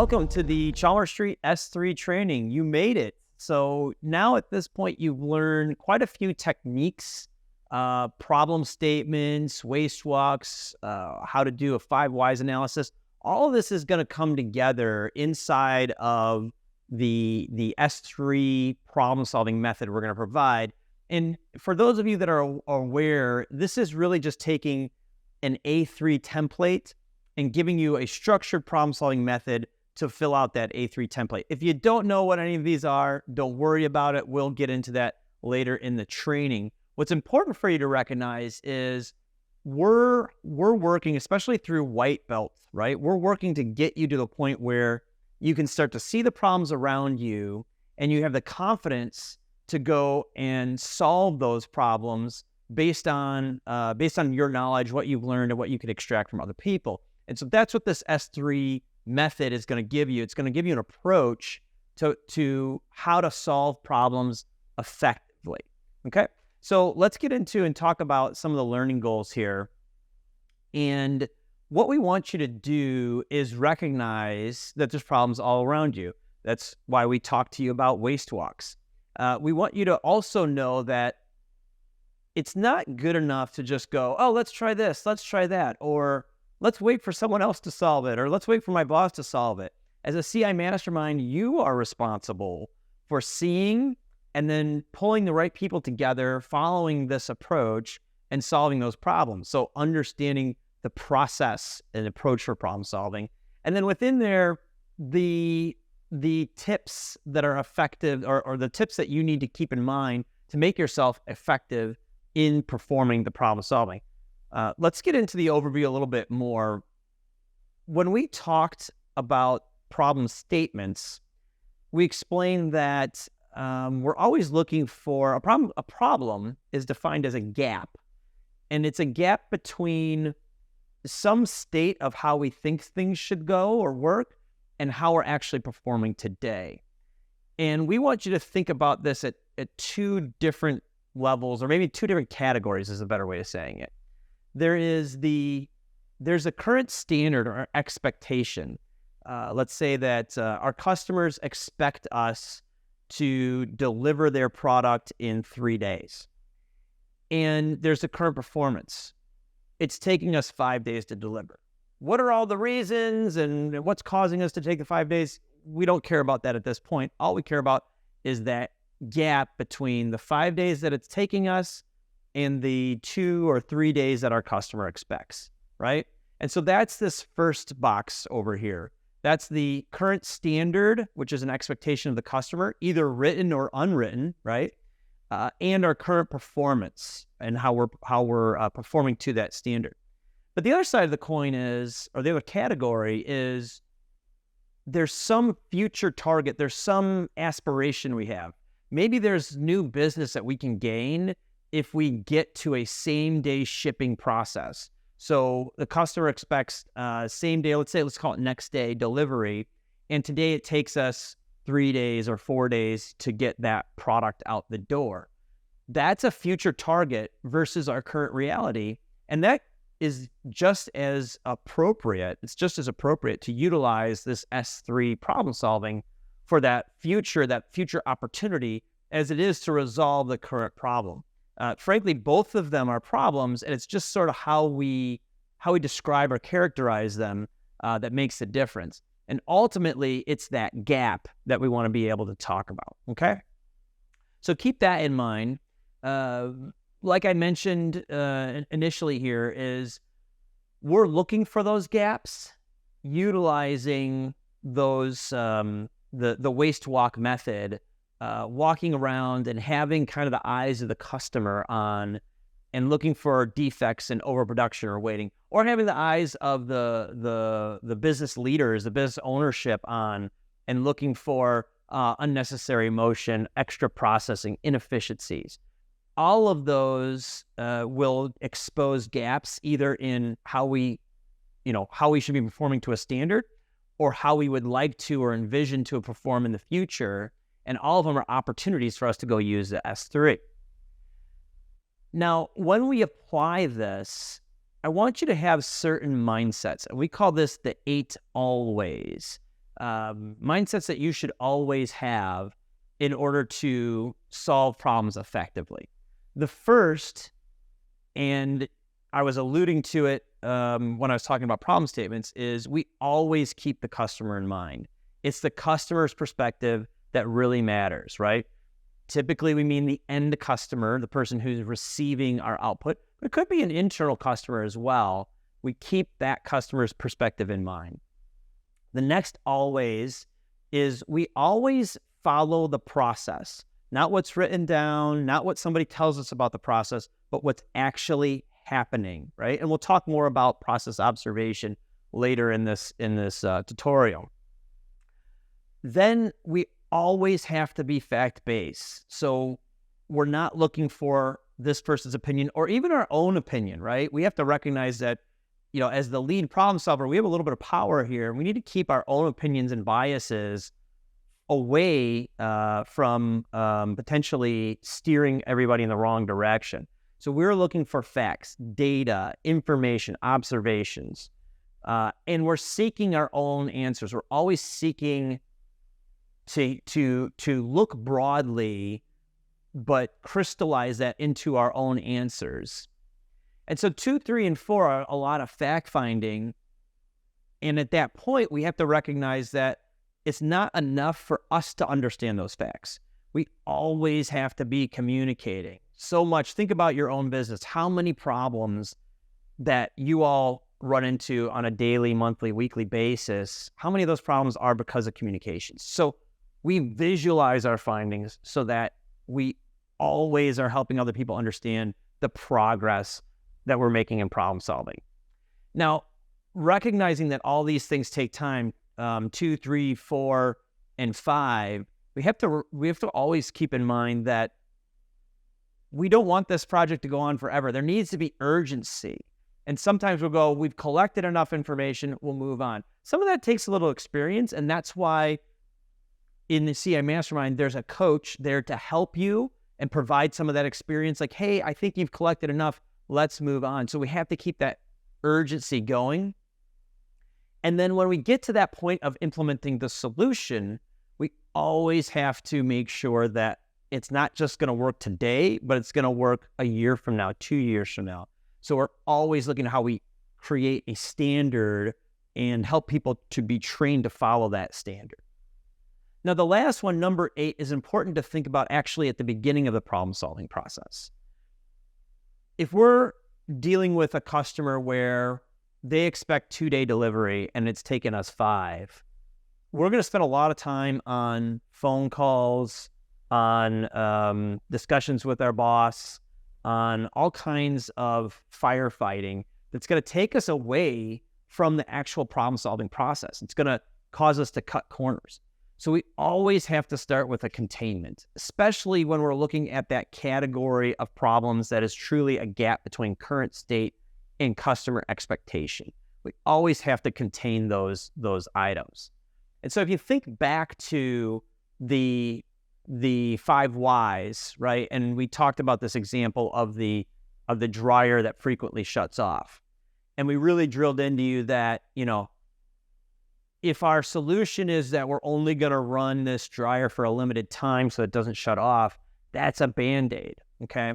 Welcome to the Chalmers Street S3 training. You made it. So now at this point, you've learned quite a few techniques, problem statements, waste walks, how to do a 5 whys analysis. All of this is going to come together inside of the S3 problem-solving method we're going to provide. And for those of you that are aware, this is really just taking an A3 template and giving you a structured problem-solving method to fill out that A3 template. If you don't know what any of these are, don't worry about it. We'll get into that later in the training. What's important for you to recognize is we're working, especially through white belts, right? We're working to get you to the point where you can start to see the problems around you and you have the confidence to go and solve those problems based on your knowledge, what you've learned, and what you can extract from other people. And so that's what this S3 method is going to give you. It's going to give you an approach to how to solve problems effectively. Okay, so let's get into and talk about some of the learning goals here. And what we want you to do is recognize that there's problems all around you. That's why we talk to you about waste walks. We want you to also know that it's not good enough to just go, oh, let's try this, let's try that, or let's wait for someone else to solve it, or let's wait for my boss to solve it. As a CI mastermind, you are responsible for seeing and then pulling the right people together, following this approach, and solving those problems. So understanding the process and approach for problem solving. And then within there, the tips that are effective, or the tips that you need to keep in mind to make yourself effective in performing the problem solving. Let's get into the overview a little bit more. When we talked about problem statements, we explained that we're always looking for a problem. A problem is defined as a gap, and it's a gap between some state of how we think things should go or work and how we're actually performing today. And we want you to think about this at two different levels, or maybe two different categories is a better way of saying it. There's a current standard or expectation. Let's say that our customers expect us to deliver their product in 3 days. And there's a current performance. It's taking us 5 days to deliver. What are all the reasons and what's causing us to take the 5 days? We don't care about that at this point. All we care about is that gap between the 5 days that it's taking us and the 2 or 3 days that our customer expects, right? And so that's this first box over here. That's the current standard, which is an expectation of the customer, either written or unwritten, right? And our current performance and how we're performing to that standard. But the other side of the coin is, or the other category is, there's some future target, there's some aspiration we have. Maybe there's new business that we can gain if we get to a same-day shipping process. So the customer expects same day, let's call it next day delivery, and today it takes us 3 days or 4 days to get that product out the door. That's a future target versus our current reality, and that is just as appropriate. It's just as appropriate to utilize this S3 problem solving for that future opportunity as it is to resolve the current problem. Frankly, both of them are problems, and it's just sort of how we describe or characterize them that makes the difference. And ultimately, it's that gap that we want to be able to talk about, okay? So keep that in mind. Like I mentioned initially here, is we're looking for those gaps, utilizing those the waste walk method, walking around and having kind of the eyes of the customer on and looking for defects in overproduction or waiting, or having the eyes of the business leaders, the business ownership on, and looking for unnecessary motion, extra processing, inefficiencies. All of those will expose gaps either in how we should be performing to a standard, or how we would like to or envision to perform in the future. And all of them are opportunities for us to go use the S3. Now, when we apply this, I want you to have certain mindsets. And we call this the 8 always. mindsets that you should always have in order to solve problems effectively. The first, and I was alluding to it when I was talking about problem statements, is we always keep the customer in mind. It's the customer's perspective that really matters, right? Typically, we mean the end customer, the person who's receiving our output. It could be an internal customer as well. We keep that customer's perspective in mind. The next always is we always follow the process, not what's written down, not what somebody tells us about the process, but what's actually happening, right? And we'll talk more about process observation later in this tutorial. Then we always have to be fact-based. So we're not looking for this person's opinion or even our own opinion, right? We have to recognize that, as the lead problem solver, we have a little bit of power here. We need to keep our own opinions and biases away from potentially steering everybody in the wrong direction. So we're looking for facts, data, information, observations, and we're seeking our own answers. We're always seeking to look broadly, but crystallize that into our own answers. And so 2, 3, and 4 are a lot of fact finding. And at that point, we have to recognize that it's not enough for us to understand those facts. We always have to be communicating so much. Think about your own business. How many problems that you all run into on a daily, monthly, weekly basis, how many of those problems are because of communications? So we visualize our findings so that we always are helping other people understand the progress that we're making in problem solving. Now, recognizing that all these things take time, 2, 3, 4, and 5, we have to always keep in mind that we don't want this project to go on forever. There needs to be urgency. And sometimes we'll go, we've collected enough information, we'll move on. Some of that takes a little experience, and that's why in the CI Mastermind, there's a coach there to help you and provide some of that experience. Like, hey, I think you've collected enough, let's move on. So we have to keep that urgency going. And then when we get to that point of implementing the solution, we always have to make sure that it's not just going to work today, but it's going to work a year from now, 2 years from now. So we're always looking at how we create a standard and help people to be trained to follow that standard. Now, the last one, number 8, is important to think about actually at the beginning of the problem-solving process. If we're dealing with a customer where they expect 2-day delivery and it's taken us 5, we're going to spend a lot of time on phone calls, on discussions with our boss, on all kinds of firefighting that's going to take us away from the actual problem-solving process. It's going to cause us to cut corners. So we always have to start with a containment, especially when we're looking at that category of problems that is truly a gap between current state and customer expectation. We always have to contain those items. And so if you think back to the 5 whys, right? And we talked about this example of the dryer that frequently shuts off. And we really drilled into you that, if our solution is that we're only going to run this dryer for a limited time so it doesn't shut off, that's a Band-Aid, okay?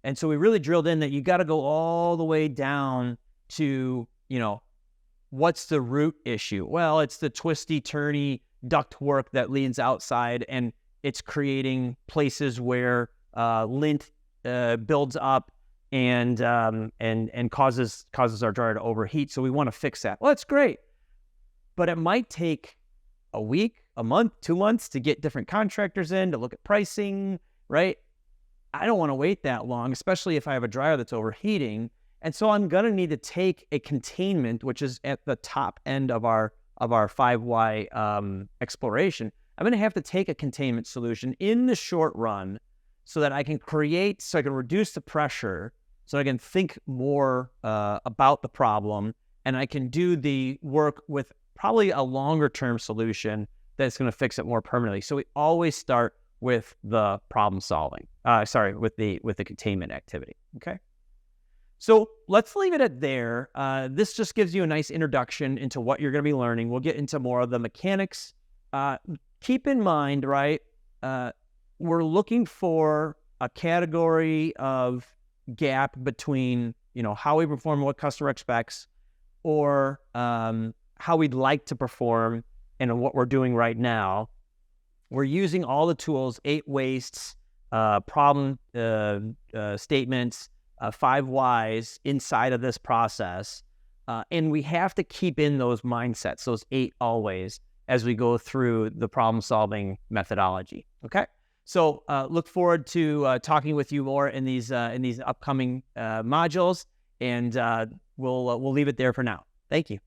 And so we really drilled in that you got to go all the way down to, what's the root issue? Well, it's the twisty, turny ductwork that leans outside, and it's creating places where lint builds up and causes our dryer to overheat. So we want to fix that. Well, that's great. But it might take a week, a month, 2 months to get different contractors in to look at pricing, right? I don't want to wait that long, especially if I have a dryer that's overheating. And so I'm going to need to take a containment, which is at the top end of our 5Y exploration. I'm going to have to take a containment solution in the short run so that I can reduce the pressure, so I can think more about the problem, and I can do the work with probably a longer term solution that's going to fix it more permanently. So we always start with the problem solving, with the containment activity, okay? So let's leave it at there. This just gives you a nice introduction into what you're going to be learning. We'll get into more of the mechanics. Keep in mind, right, we're looking for a category of gap between, how we perform, what customer expects, or how we'd like to perform and what we're doing right now. We're using all the tools, 8 wastes, problem statements, 5 whys inside of this process. And we have to keep in those mindsets, those 8 always, as we go through the problem-solving methodology. Okay? So look forward to talking with you more in these upcoming modules, and we'll leave it there for now. Thank you.